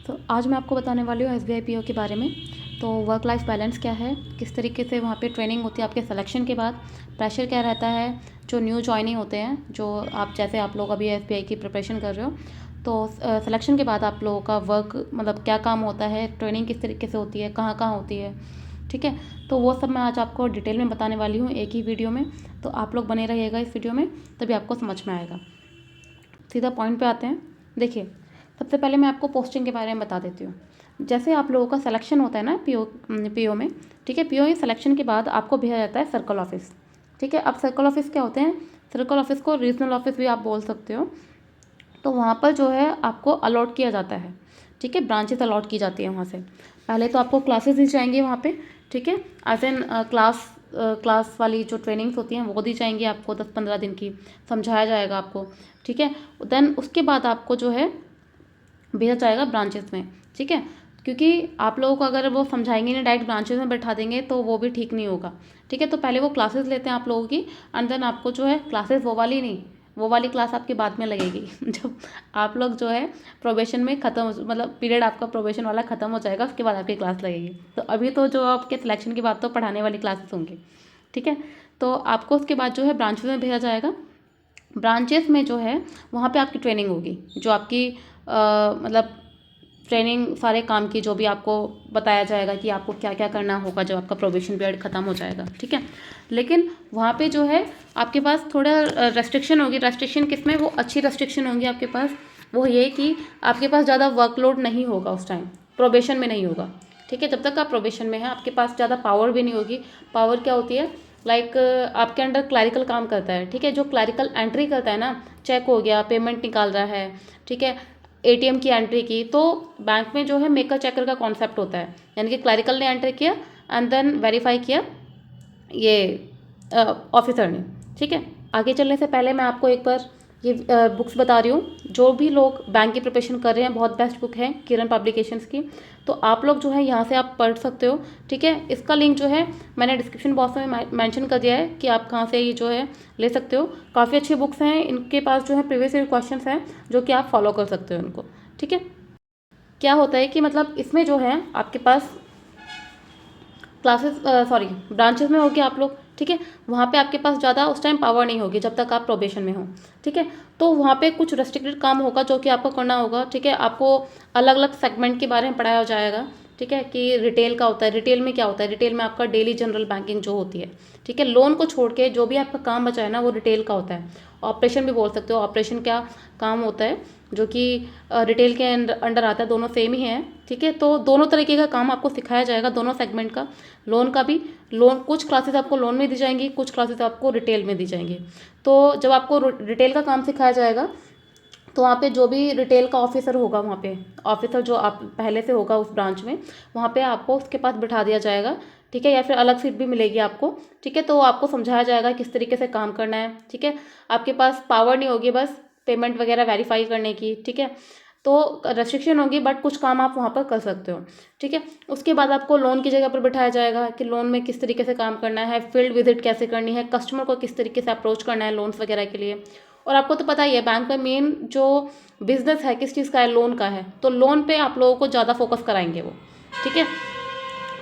तो आज मैं आपको बताने वाली हूँ एसबीआई पीओ के बारे में। तो वर्क लाइफ बैलेंस क्या है, किस तरीके से वहाँ पे ट्रेनिंग होती है, आपके सिलेक्शन के बाद प्रेशर क्या रहता है, जो न्यू जॉइनिंग होते हैं, जो आप जैसे आप लोग अभी एसबीआई की प्रिपरेशन कर रहे हो, तो सिलेक्शन के बाद आप लोगों का वर्क मतलब क्या काम होता है, ट्रेनिंग किस तरीके से होती है, कहाँ कहाँ होती है, ठीक है। तो वो सब मैं आज आपको डिटेल में बताने वाली हूँ एक ही वीडियो में। तो आप लोग बने रहिएगा इस वीडियो में, तभी आपको समझ में आएगा। सीधा पॉइंट पे आते हैं। देखिए, सबसे पहले मैं आपको पोस्टिंग के बारे में बता देती हूँ। जैसे आप लोगों का सिलेक्शन होता है ना पीओ में, ठीक है। पीओ में सिलेक्शन के बाद आपको भेजा जाता है सर्कल ऑफिस, ठीक है। अब सर्कल ऑफिस क्या होते हैं, सर्कल ऑफिस को रीजनल ऑफिस भी आप बोल सकते हो। तो वहाँ पर जो है आपको अलॉट किया जाता है, ठीक है। ब्रांचेस अलॉट की जाती है वहाँ से। पहले तो आपको क्लासेस दी जाएंगी वहाँ पे, ठीक है। एज एन क्लास वाली जो ट्रेनिंग्स होती हैं वो दी जाएंगी आपको 10-15 दिन की, समझाया जाएगा आपको, ठीक है। देन उसके बाद आपको जो है भेजा जाएगा ब्रांचेस में, ठीक है। क्योंकि आप लोगों को अगर वो समझाएंगे नहीं, डायरेक्ट ब्रांचेस में बैठा देंगे तो वो भी ठीक नहीं होगा, ठीक है। तो पहले वो क्लासेस लेते हैं आप लोगों की, एंड देन आपको जो है क्लासेस वो वाली नहीं, वो वाली क्लास आपकी बाद में लगेगी जब आप लोग जो है प्रोबेशन में मतलब पीरियड आपका प्रोबेशन वाला ख़त्म हो जाएगा, उसके बाद आपकी क्लास लगेगी। तो अभी तो जो आपके सिलेक्शन के बाद तो पढ़ाने वाली क्लासेस होंगी, ठीक है। तो आपको उसके बाद जो है ब्रांचेस में भेजा जाएगा। ब्रांचेस में जो है वहाँ पे आपकी ट्रेनिंग होगी, जो आपकी मतलब ट्रेनिंग सारे काम की, जो भी आपको बताया जाएगा कि आपको क्या क्या करना होगा जब आपका प्रोबेशन पीरियड ख़त्म हो जाएगा, ठीक है। लेकिन वहाँ पे जो है आपके पास थोड़ा रेस्ट्रिक्शन होगी। रेस्ट्रिक्शन किस में, वो अच्छी रेस्ट्रिक्शन होंगी आपके पास। वो ये कि आपके पास ज़्यादा वर्कलोड नहीं होगा उस टाइम, प्रोबेशन में नहीं होगा, ठीक है। जब तक आप प्रोबेशन में हैं आपके पास ज़्यादा पावर भी नहीं होगी। पावर क्या होती है, लाइक आपके अंडर क्लैरिकल काम करता है, ठीक है। जो क्लैरिकल एंट्री करता है ना, चेक हो गया, पेमेंट निकाल रहा है, ठीक है, एटीएम की एंट्री की, तो बैंक में जो है मेकर चेकर का कॉन्सेप्ट होता है। यानी कि क्लैरिकल ने एंट्री किया एंड देन वेरीफाई किया ये ऑफिसर ने, ठीक है। आगे चलने से पहले मैं आपको एक बार ये बुक्स बता रही हूँ। जो भी लोग बैंक की प्रिपरेशन कर रहे हैं, बहुत बेस्ट बुक है किरण पब्लिकेशंस की। तो आप लोग जो है यहाँ से आप पढ़ सकते हो, ठीक है। इसका लिंक जो है मैंने डिस्क्रिप्शन बॉक्स में मेंशन कर दिया है कि आप कहाँ से ये जो है ले सकते हो। काफ़ी अच्छी बुक्स हैं, इनके पास जो है प्रीवियस ईयर क्वेश्चन हैं जो कि आप फॉलो कर सकते हो इनको, ठीक है। क्या होता है कि मतलब इसमें जो है आपके पास क्लासेस ब्रांचेस में होगी आप लोग, ठीक है। वहाँ पे आपके पास ज़्यादा उस टाइम पावर नहीं होगी जब तक आप प्रोबेशन में हो, ठीक है। तो वहाँ पे कुछ रेस्ट्रिक्टेड काम होगा जो कि आपको करना होगा, ठीक है। आपको अलग अलग सेगमेंट के बारे में पढ़ाया जाएगा, ठीक है। कि रिटेल का होता है, रिटेल में क्या होता है, रिटेल में आपका डेली जनरल बैंकिंग जो होती है, ठीक है। लोन को छोड़ के जो भी आपका काम बचा है ना, वो रिटेल का होता है। ऑपरेशन भी बोल सकते हो, ऑपरेशन क्या काम होता है, जो कि रिटेल के अंडर आता है, दोनों सेम ही है, ठीक है। तो दोनों तरीके का काम आपको सिखाया जाएगा, दोनों सेगमेंट का। लोन का भी, लोन कुछ क्लासेस आपको लोन में दी जाएंगी, कुछ क्लासेस आपको रिटेल में दी जाएंगी। तो जब आपको रिटेल का काम सिखाया जाएगा तो वहाँ पे जो भी रिटेल का ऑफिसर होगा, वहाँ पे ऑफिसर जो आप पहले से होगा उस ब्रांच में, वहाँ पे आपको उसके पास बिठा दिया जाएगा, ठीक है। या फिर अलग सीट भी मिलेगी आपको, ठीक है। तो आपको समझाया जाएगा किस तरीके से काम करना है, ठीक है। आपके पास पावर नहीं होगी बस पेमेंट वगैरह वेरीफाई करने की, ठीक है। तो रेस्ट्रिक्शन होगी बट कुछ काम आप वहाँ पर कर सकते हो, ठीक है। उसके बाद आपको लोन की जगह पर बिठाया जाएगा कि लोन में किस तरीके से काम करना है, फील्ड विजिट कैसे करनी है, कस्टमर को किस तरीके से अप्रोच करना है लोन्स वगैरह के लिए। और आपको तो पता ही है बैंक में मेन जो बिजनेस है किस चीज़ का है, लोन का है। तो लोन पे आप लोगों को ज़्यादा फोकस कराएंगे वो, ठीक है।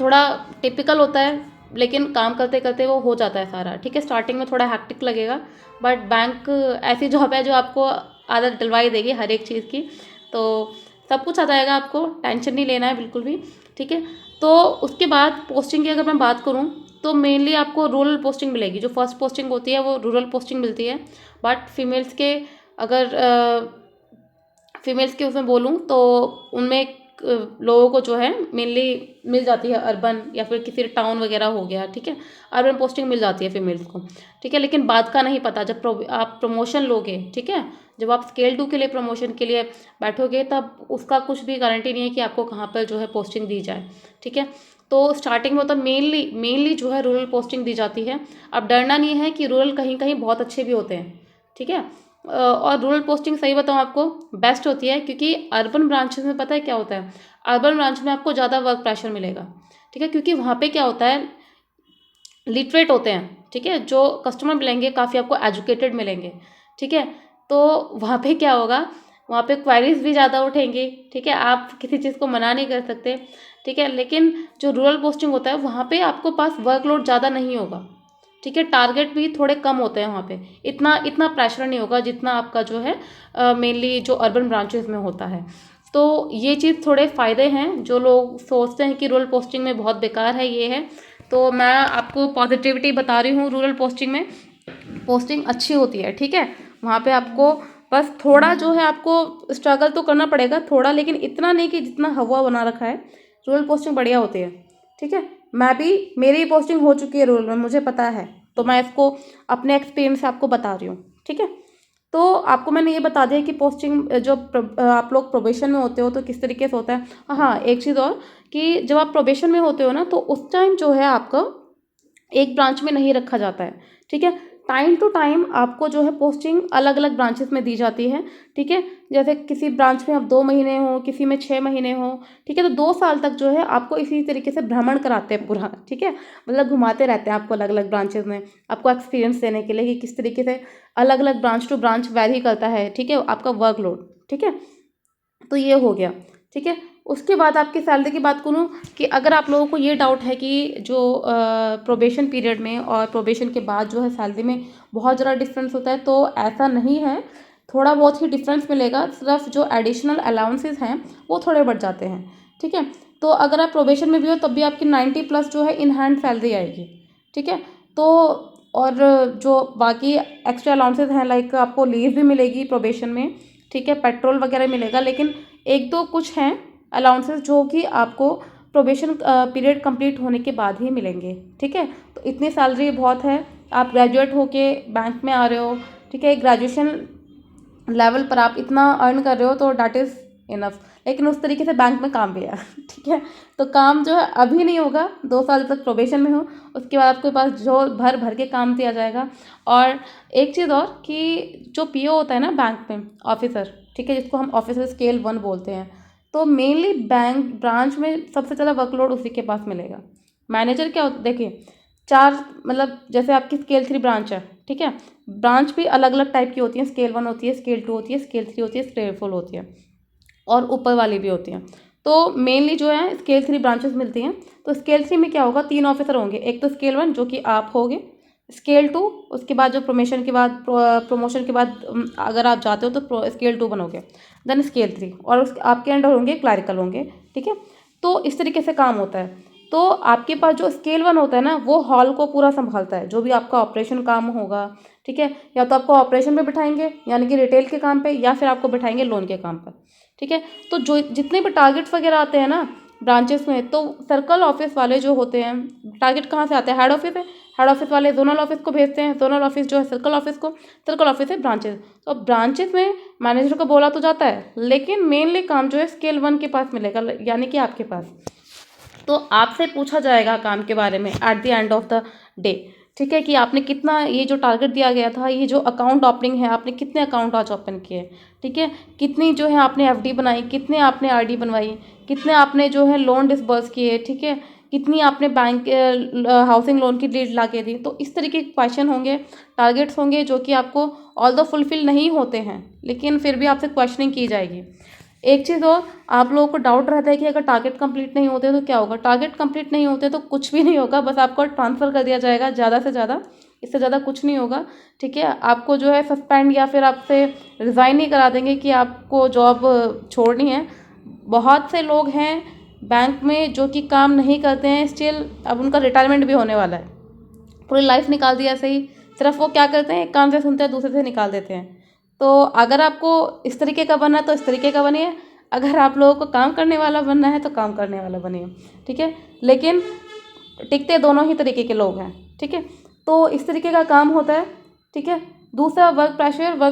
थोड़ा टिपिकल होता है लेकिन काम करते करते वो हो जाता है सारा, ठीक है। स्टार्टिंग में थोड़ा हैक्टिक लगेगा बट बैंक ऐसी जॉब है जो आपको आदत डलवाई देगी हर एक चीज़ की। तो सब कुछ आ जाएगा, आपको टेंशन नहीं लेना है बिल्कुल भी, ठीक है। तो उसके बाद पोस्टिंग की अगर मैं बात करूँ तो मेनली आपको रूरल पोस्टिंग मिलेगी। जो फर्स्ट पोस्टिंग होती है वो रूरल पोस्टिंग मिलती है। बट फीमेल्स के अगर फीमेल्स के उसमें बोलूँ तो उनमें लोगों को जो है मेनली मिल जाती है अर्बन या फिर किसी टाउन वगैरह हो गया, ठीक है। अर्बन पोस्टिंग मिल जाती है फीमेल्स को, ठीक है। लेकिन बात का नहीं पता, जब आप प्रमोशन लोगे, ठीक है, जब आप स्केल 2 के लिए प्रमोशन के लिए बैठोगे तब उसका कुछ भी गारंटी नहीं है कि आपको कहाँ पर जो है पोस्टिंग दी जाए, ठीक है। तो स्टार्टिंग में तो मेनली जो है रूरल पोस्टिंग दी जाती है। अब डरना नहीं है कि रूरल कहीं कहीं बहुत अच्छे भी होते हैं, ठीक है। और रूरल पोस्टिंग सही बताऊँ आपको बेस्ट होती है, क्योंकि अर्बन ब्रांचेस में पता है क्या होता है, अर्बन ब्रांच में आपको ज़्यादा वर्क प्रेशर मिलेगा, ठीक है। क्योंकि वहाँ पे क्या होता है, लिटरेट होते हैं, ठीक है। जो कस्टमर मिलेंगे काफ़ी आपको एजुकेटेड मिलेंगे, ठीक है। तो वहाँ पे क्या होगा, वहाँ पे क्वेरीज भी ज़्यादा उठेंगी, ठीक है, आप किसी चीज़ को मना नहीं कर सकते, ठीक है। लेकिन जो रूरल पोस्टिंग होता है वहाँ पे आपको पास वर्कलोड ज़्यादा नहीं होगा, ठीक है, टारगेट भी थोड़े कम होते हैं वहाँ पे, इतना इतना प्रेशर नहीं होगा जितना आपका जो है मेनली जो अर्बन ब्रांचेस में होता है। तो ये चीज़ थोड़े फ़ायदे हैं, जो लोग सोचते हैं कि रूरल पोस्टिंग में बहुत बेकार है ये है, तो मैं आपको पॉजिटिविटी बता रही हूँ। रूरल पोस्टिंग में पोस्टिंग अच्छी होती है, ठीक है। वहाँ पे आपको बस थोड़ा जो है आपको स्ट्रगल तो करना पड़ेगा थोड़ा, लेकिन इतना नहीं कि जितना हवा बना रखा है। रूरल पोस्टिंग बढ़िया होती है, ठीक है। मैं भी, मेरी पोस्टिंग हो चुकी है रूरल में, मुझे पता है, तो मैं इसको अपने एक्सपीरियंस से आपको बता रही हूँ, ठीक है। तो आपको मैंने ये बता दिया कि पोस्टिंग जो आप लोग प्रोबेशन में होते हो तो किस तरीके से होता है। हाँ, एक चीज़ और, कि जब आप प्रोबेशन में होते हो ना तो उस टाइम जो है आपका एक ब्रांच में नहीं रखा जाता है, ठीक है। टाइम टू टाइम आपको जो है पोस्टिंग अलग अलग ब्रांचेस में दी जाती है, ठीक है। जैसे किसी ब्रांच में आप 2 महीने हो, किसी में 6 महीने हो, ठीक है, तो 2 साल तक जो है आपको इसी तरीके से भ्रमण कराते हैं पूरा, ठीक है, मतलब घुमाते रहते हैं आपको अलग अलग ब्रांचेस में, आपको एक्सपीरियंस देने के लिए कि किस तरीके से अलग अलग ब्रांच टू ब्रांच वैरी करता है, ठीक है, आपका वर्कलोड, ठीक है। तो ये हो गया, ठीक है। उसके बाद आपकी सैलरी की बात करूँ, कि अगर आप लोगों को ये डाउट है कि जो प्रोबेशन पीरियड में और प्रोबेशन के बाद जो है सैलरी में बहुत ज़्यादा डिफरेंस होता है, तो ऐसा नहीं है, थोड़ा बहुत ही डिफरेंस मिलेगा, सिर्फ जो एडिशनल अलाउंसेस हैं वो थोड़े बढ़ जाते हैं, ठीक है। तो अगर आप प्रोबेशन में भी हो तब भी आपकी 90+ जो है इन हैंड सैलरी आएगी, ठीक है। तो और जो बाकी एक्स्ट्रा अलाउंसेस हैं, लाइक आपको लीव भी मिलेगी प्रोबेशन में, ठीक है, पेट्रोल वगैरह मिलेगा, लेकिन एक दो कुछ हैं अलाउंसेस जो कि आपको प्रोबेशन पीरियड कंप्लीट होने के बाद ही मिलेंगे, ठीक है। तो इतनी सैलरी बहुत है, आप ग्रेजुएट होके बैंक में आ रहे हो, ठीक है, ग्रेजुएशन लेवल पर आप इतना अर्न कर रहे हो तो डैट इज़ इनफ। लेकिन उस तरीके से बैंक में काम भी है ठीक है। तो काम जो है अभी नहीं होगा, 2 साल तक प्रोबेशन में हो, उसके बाद आपके पास जो भर भर के काम दिया जाएगा। और एक चीज़ और, कि जो पीओ होता है ना बैंक में, ऑफिसर, ठीक है, जिसको हम ऑफिसर स्केल 1 बोलते हैं, तो मेनली बैंक ब्रांच में सबसे ज़्यादा वर्कलोड उसी के पास मिलेगा। मैनेजर क्या होता, देखिए, चार, मतलब जैसे आपकी स्केल 3 ब्रांच है, ठीक है, ब्रांच भी अलग अलग टाइप की होती हैं, स्केल 1 होती है, स्केल 2 होती है, स्केल 3 होती है, स्केल 4 होती है, और ऊपर वाली भी होती हैं। तो मेनली जो है स्केल 3 ब्रांचेस मिलती हैं। तो स्केल 3 में क्या होगा, 3 ऑफिसर होंगे, एक तो स्केल 1 जो कि आप होगे, स्केल 2 उसके बाद जो प्रमोशन के बाद अगर आप जाते हो तो स्केल 2 बनोगे, देन स्केल 3, और उस आपके अंडर होंगे क्लरिकल होंगे, ठीक है। तो इस तरीके से काम होता है। तो आपके पास जो स्केल 1 होता है ना, वो हॉल को पूरा संभालता है, जो भी आपका ऑपरेशन काम होगा, ठीक है, या तो आपको ऑपरेशन में बिठाएंगे यानी कि रिटेल के काम पे, या फिर आपको बिठाएंगे लोन के काम पर, ठीक है। तो जो जितने भी टारगेट्स वगैरह आते हैं ना ब्रांचेस में, तो सर्कल ऑफिस वाले जो होते हैं, टारगेट कहाँ से आते हैं, हेड ऑफिस है, हेड ऑफिस वाले जोनल ऑफिस को भेजते हैं, जोनल ऑफिस जो है सर्कल ऑफिस को, सर्कल ऑफिस है ब्रांचेस। तो ब्रांचेस में मैनेजर को बोला तो जाता है, लेकिन मेनली काम जो है स्केल 1 के पास मिलेगा, यानी कि आपके पास। तो आपसे पूछा जाएगा काम के बारे में at the end of the day, ठीक है, कि आपने कितना, ये जो टारगेट दिया गया था, ये जो अकाउंट ओपनिंग है, आपने कितने अकाउंट आज ओपन किए, ठीक है, कितनी जो है आपने एफडी बनाई, कितने आपने आरडी बनवाई, कितने आपने जो है लोन डिसबर्स किए, ठीक है, कितनी आपने बैंक हाउसिंग लोन की डीड ला के दी। तो इस तरीके के क्वेश्चन होंगे, टारगेट्स होंगे, जो कि आपको ऑल द फुलफिल नहीं होते हैं, लेकिन फिर भी आपसे क्वेश्चनिंग की जाएगी। एक चीज़ और, आप लोगों को डाउट रहता है कि अगर टारगेट कंप्लीट नहीं होते तो क्या होगा। टारगेट कंप्लीट नहीं होते तो कुछ भी नहीं होगा, बस आपको ट्रांसफ़र कर दिया जाएगा ज़्यादा से ज़्यादा, इससे ज़्यादा कुछ नहीं होगा, ठीक है। आपको जो है सस्पेंड या फिर आपसे रिज़ाइन नहीं करा देंगे कि आपको जॉब छोड़नी है। बहुत से लोग हैं बैंक में जो कि काम नहीं करते हैं स्टिल, अब उनका रिटायरमेंट भी होने वाला है, पूरी लाइफ निकाल दिया ऐसे ही, सिर्फ वो क्या करते हैं, एक कान से सुनते हैं दूसरे से निकाल देते हैं। तो अगर आपको इस तरीके का बनना है तो इस तरीके का बनिए, अगर आप लोगों को काम करने वाला बनना है तो काम करने वाला बनिए, ठीक है। लेकिन टिकते दोनों ही तरीके के लोग हैं, ठीक है। तो इस तरीके का काम होता है, ठीक है। दूसरा वर्क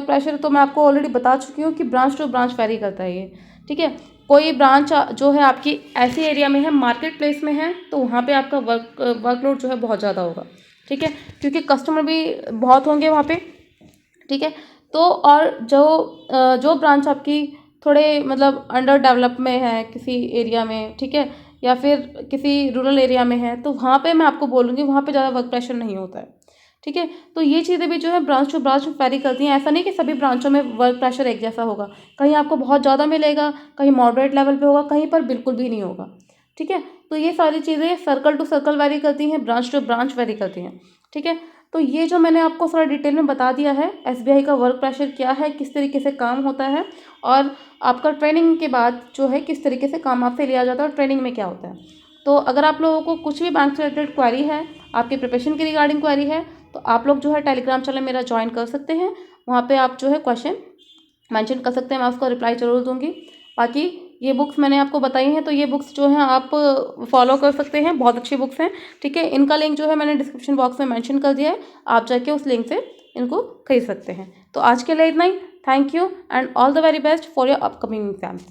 प्रेशर तो मैं आपको ऑलरेडी बता चुकी हूँ कि ब्रांच टू ब्रांच वेरी करता है ये, ठीक है। कोई ब्रांच जो है आपकी ऐसे एरिया में है, मार्केट प्लेस में है, तो वहाँ पे आपका वर्कलोड जो है बहुत ज़्यादा होगा, ठीक है, क्योंकि कस्टमर भी बहुत होंगे वहाँ पे, ठीक है। तो और जो ब्रांच आपकी थोड़े मतलब अंडर डेवलप में है किसी एरिया में, ठीक है, या फिर किसी रूरल एरिया में है, तो वहाँ पे मैं आपको बोलूँगी वहाँ पे ज़्यादा वर्क प्रेशर नहीं होता है, ठीक है। तो ये चीज़ें भी जो है ब्रांच टू ब्रांच वेरी करती हैं। ऐसा नहीं कि सभी ब्रांचों में वर्क प्रेशर एक जैसा होगा। कहीं आपको बहुत ज़्यादा मिलेगा, कहीं मॉडरेट लेवल पे होगा, कहीं पर बिल्कुल भी नहीं होगा। ठीक है। तो ये सारी चीज़ें सर्कल टू सर्कल वेरी करती हैं, ब्रांच टू ब्रांच वेरी करती हैं। ठीक है। तो ये जो मैंने आपको थोड़ा डिटेल में बता दिया है, एसबीआई का वर्क प्रेशर क्या है, किस तरीके से काम होता है, और आपका ट्रेनिंग के बाद जो है किस तरीके से काम आपसे लिया जाता है और ट्रेनिंग में क्या होता है। तो अगर आप लोगों को कुछ भी बैंक से रिलेटेड क्वेरी है, आपके प्रिपरेशन की रिगार्डिंग क्वेरी है, तो आप लोग जो है टेलीग्राम चैनल मेरा ज्वाइन कर सकते हैं। वहाँ पे आप जो है क्वेश्चन मेंशन कर सकते हैं, मैं उसका रिप्लाई ज़रूर दूंगी। बाकी ये बुक्स मैंने आपको बताई हैं, तो ये बुक्स जो हैं आप फॉलो कर सकते हैं, बहुत अच्छी बुक्स हैं। ठीक है। इनका लिंक जो है मैंने डिस्क्रिप्शन बॉक्स में मेंशन कर दिया है, आप जाके उस लिंक से इनको खरीद सकते हैं। तो आज के लिए इतना ही। Thank you and all the very best for your upcoming exams.